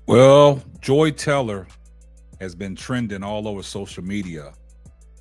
Well, Joy Teller has been trending all over social media.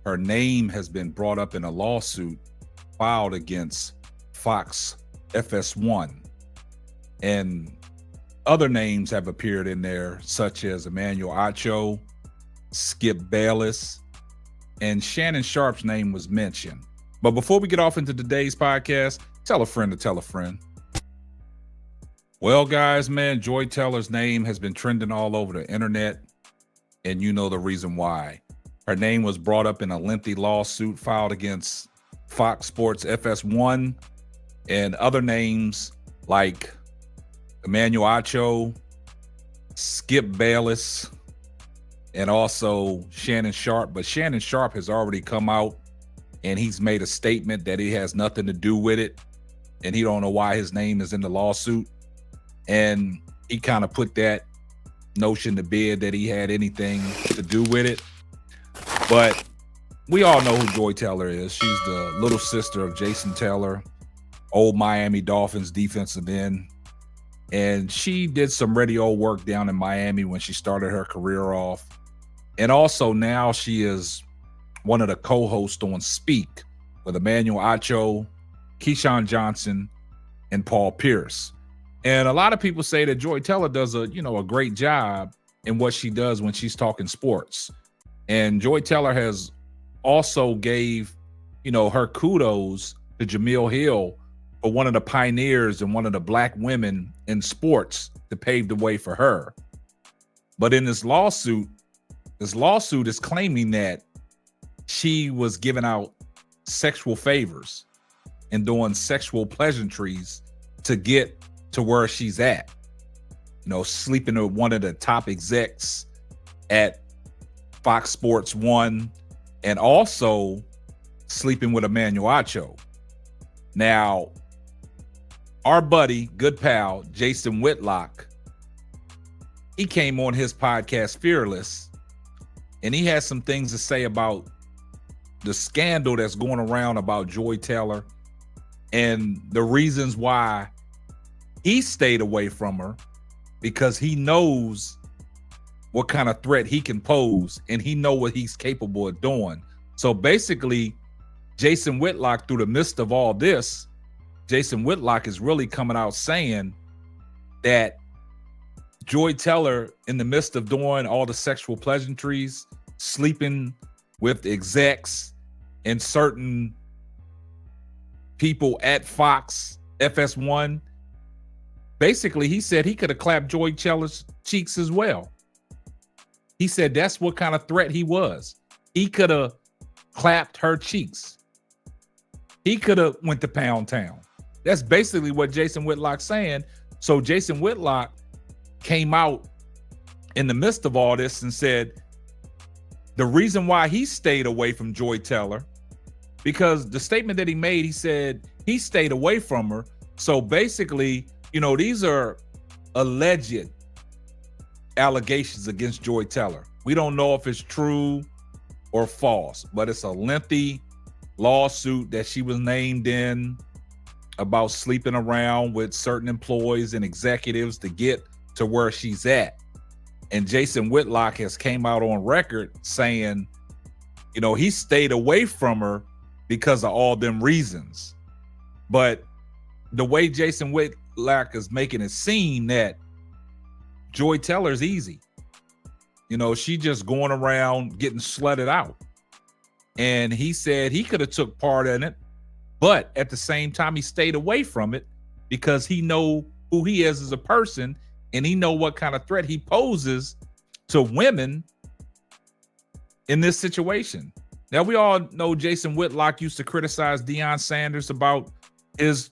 Her name has been brought up in a lawsuit filed against Fox FS1. And other names have appeared in there, such as Emmanuel Acho, Skip Bayless, and Shannon Sharp's name was mentioned. But before we get off into today's podcast, tell a friend to tell a friend. Well, guys, man, Joy Teller's name has been trending all over the internet, and you know the reason why. Her name was brought up in a lengthy lawsuit filed against Fox Sports FS1 and other names like Emmanuel Acho, Skip Bayless, and also Shannon Sharp. But Shannon Sharp has already come out and he's made a statement that he has nothing to do with it, and he don't know why his name is in the lawsuit. And he kind of put that notion to bed that he had anything to do with it. But we all know who Joy Teller is. She's the little sister of Jason Teller, old Miami Dolphins defensive end. And she did some radio work down in Miami when she started her career off. And also now she is one of the co-hosts on Speak with Emmanuel Acho, Keyshawn Johnson, and Paul Pierce. And a lot of people say that Joy Teller does a great job in what she does when she's talking sports. And Joy Teller has also gave, her kudos to Jamil Hill for one of the pioneers and one of the black women in sports to pave the way for her. But in this lawsuit is claiming that she was giving out sexual favors and doing sexual pleasantries to get to where she's at, sleeping with one of the top execs at Fox Sports 1 and also sleeping with Emmanuel Acho. Now, our buddy, good pal, Jason Whitlock, he came on his podcast Fearless and he has some things to say about the scandal that's going around about Joy Teller and the reasons why he stayed away from her, because he knows what kind of threat he can pose and he know what he's capable of doing. So basically, Jason Whitlock, through the midst of all this, Jason Whitlock is really coming out saying that Joy Teller, in the midst of doing all the sexual pleasantries, sleeping with execs and certain people at Fox FS1, basically, he said he could have clapped Joy Teller's cheeks as well. He said that's what kind of threat he was. He could have clapped her cheeks. He could have went to Pound Town. That's basically what Jason Whitlock's saying. So Jason Whitlock came out in the midst of all this and said the reason why he stayed away from Joy Teller, because the statement that he made, he said he stayed away from her. So basically, these are alleged allegations against Joy Teller. We don't know if it's true or false, but it's a lengthy lawsuit that she was named in about sleeping around with certain employees and executives to get to where she's at. And Jason Whitlock has came out on record saying, he stayed away from her because of all them reasons. But the way Jason Whitlock is making it seem that Joy Teller's easy. She just going around getting slutted out. And he said he could have took part in it, but at the same time, he stayed away from it because he know who he is as a person and he know what kind of threat he poses to women in this situation. Now, we all know Jason Whitlock used to criticize Deion Sanders about his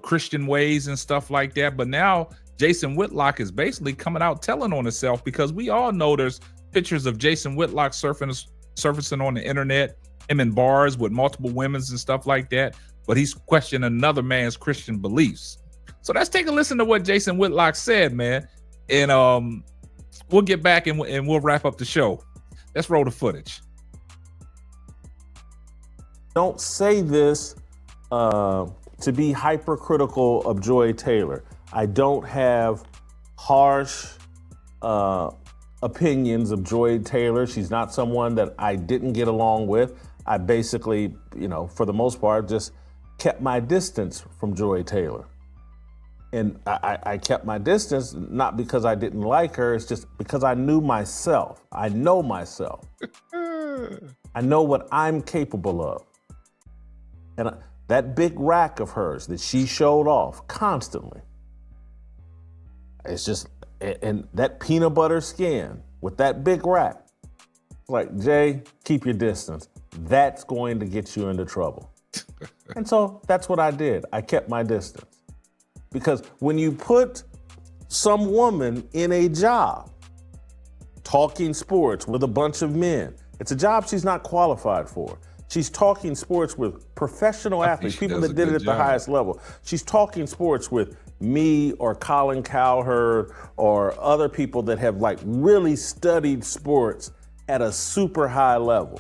Christian ways and stuff like that. But now Jason Whitlock is basically coming out telling on himself, because we all know there's pictures of Jason Whitlock surfacing on the internet, him in bars with multiple women and stuff like that. But he's questioning another man's Christian beliefs. So let's take a listen to what Jason Whitlock said, man. And we'll get back and we'll wrap up the show. Let's roll the footage. Don't say this to be hypercritical of Joy Teller. I don't have harsh opinions of Joy Taylor. She's not someone that I didn't get along with. I basically, for the most part, just kept my distance from Joy Taylor. And I kept my distance, not because I didn't like her, it's just because I knew myself. I know myself. I know what I'm capable of. And that big rack of hers that she showed off constantly, it's just, and that peanut butter skin with that big rack, like, Jay, keep your distance. That's going to get you into trouble. And so that's what I did. I kept my distance. Because when you put some woman in a job, talking sports with a bunch of men, it's a job she's not qualified for. She's talking sports with professional athletes, people that did it at the highest level. She's talking sports with me or Colin Cowherd or other people that have like really studied sports at a super high level.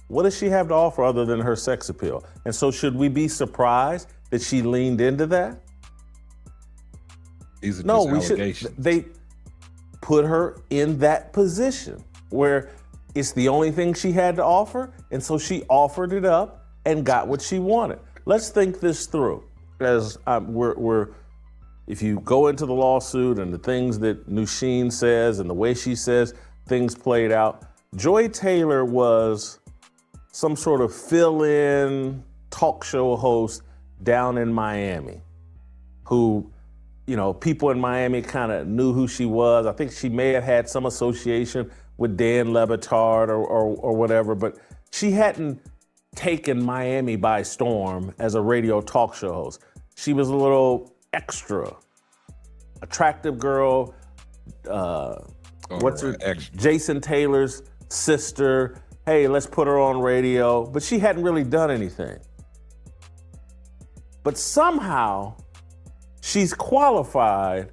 What does she have to offer other than her sex appeal? And so should we be surprised that she leaned into that? These are just allegations. They put her in that position where it's the only thing she had to offer, and so she offered it up and got what she wanted. Let's think this through. As if you go into the lawsuit and the things that Nusheen says and the way she says things played out, Joy Taylor was some sort of fill-in talk show host down in Miami who, people in Miami kind of knew who she was. I think she may have had some association with Dan Le Batard or whatever, but she hadn't taken Miami by storm as a radio talk show host. She was a little extra, attractive girl. Jason Taylor's sister. Hey, let's put her on radio. But she hadn't really done anything. But somehow she's qualified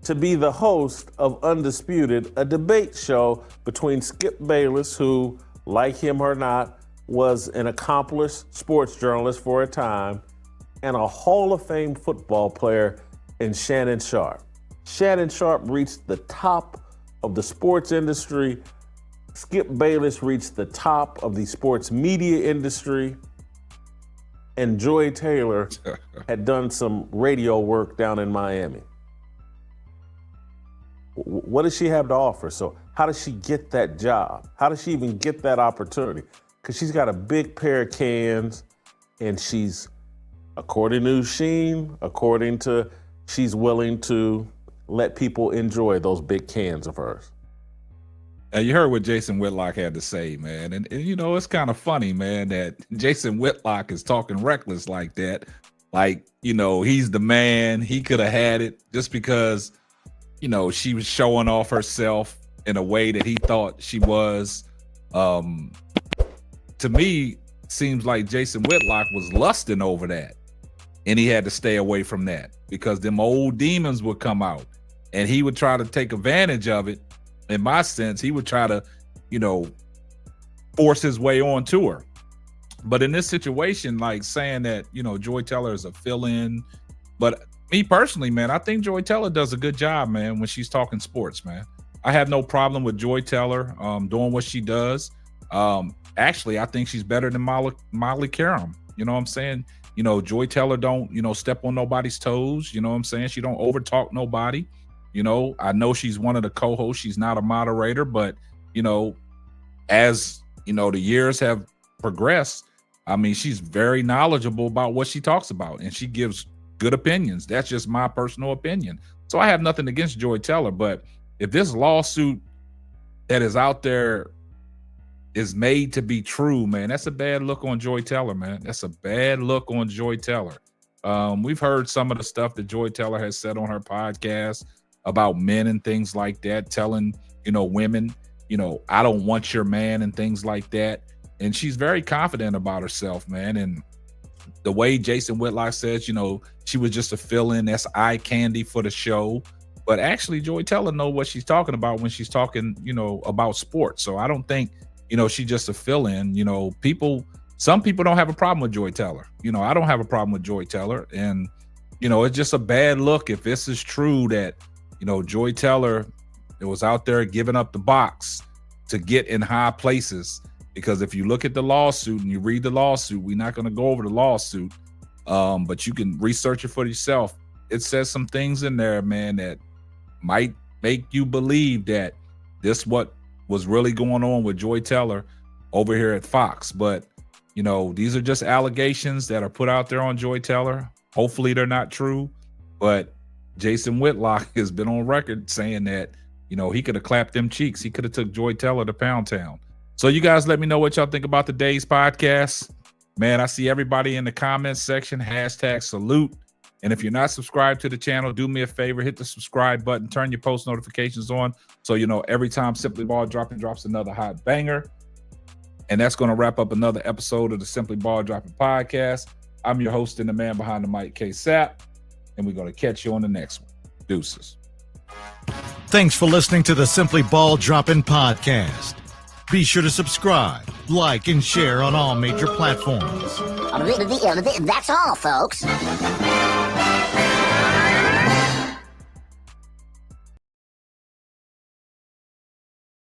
to be the host of Undisputed, a debate show between Skip Bayless, who, like him or not, was an accomplished sports journalist for a time, and a Hall of Fame football player in Shannon Sharpe. Shannon Sharpe reached the top of the sports industry. Skip Bayless reached the top of the sports media industry. And Joy Taylor had done some radio work down in Miami. What does she have to offer? So how does she get that job? How does she even get that opportunity? Because she's got a big pair of cans, and she's, according to Sheen, she's willing to let people enjoy those big cans of hers. And you heard what Jason Whitlock had to say, man. And it's kind of funny, man, that Jason Whitlock is talking reckless like that. Like, he's the man. He could have had it just because, she was showing off herself in a way that he thought she was. To me, seems like Jason Whitlock was lusting over that. And he had to stay away from that because them old demons would come out and he would try to take advantage of it. In my sense, he would try to, force his way onto her. But in this situation, like saying that, Joy Taylor is a fill-in. But me personally, man, I think Joy Taylor does a good job, man, when she's talking sports, man. I have no problem with Joy Taylor doing what she does. Actually, I think she's better than Molly Karam. You know what I'm saying? Joy Taylor don't, step on nobody's toes. You know what I'm saying? She don't overtalk nobody. I know she's one of the co-hosts. She's not a moderator, but, as, the years have progressed, I mean, she's very knowledgeable about what she talks about and she gives good opinions. That's just my personal opinion. So I have nothing against Joy Taylor, but if this lawsuit that is out there is made to be true, man, that's a bad look on Joy Taylor, man. That's a bad look on Joy Taylor. We've heard some of the stuff that Joy Taylor has said on her podcast about men and things like that, telling, women, I don't want your man and things like that. And she's very confident about herself, man. And the way Jason Whitlock says, she was just a fill-in, that's eye candy for the show. But actually, Joy Taylor knows what she's talking about when she's talking, about sports. So I don't think, she's just a fill-in. Some people don't have a problem with Joy Taylor. I don't have a problem with Joy Taylor. And, it's just a bad look if this is true that Joy Taylor, it was out there giving up the box to get in high places. Because if you look at the lawsuit and you read the lawsuit, we're not going to go over the lawsuit, but you can research it for yourself. It says some things in there, man, that might make you believe that this what was really going on with Joy Taylor over here at Fox. But, these are just allegations that are put out there on Joy Taylor. Hopefully they're not true. But Jason Whitlock has been on record saying that, he could have clapped them cheeks. He could have took Joy Taylor to Pound Town. So you guys let me know what y'all think about today's podcast. Man, I see everybody in the comments section, #salute. And if you're not subscribed to the channel, do me a favor, hit the subscribe button, turn your post notifications on so every time Simply Ball drops another hot banger. And that's going to wrap up another episode of the Simply Ball Dropping podcast. I'm your host and the man behind the mic, K-Sap, and we're going to catch you on the next one. Deuces. Thanks for listening to the Simply Ball Dropping podcast. Be sure to subscribe, like, and share on all major platforms. That's all, folks.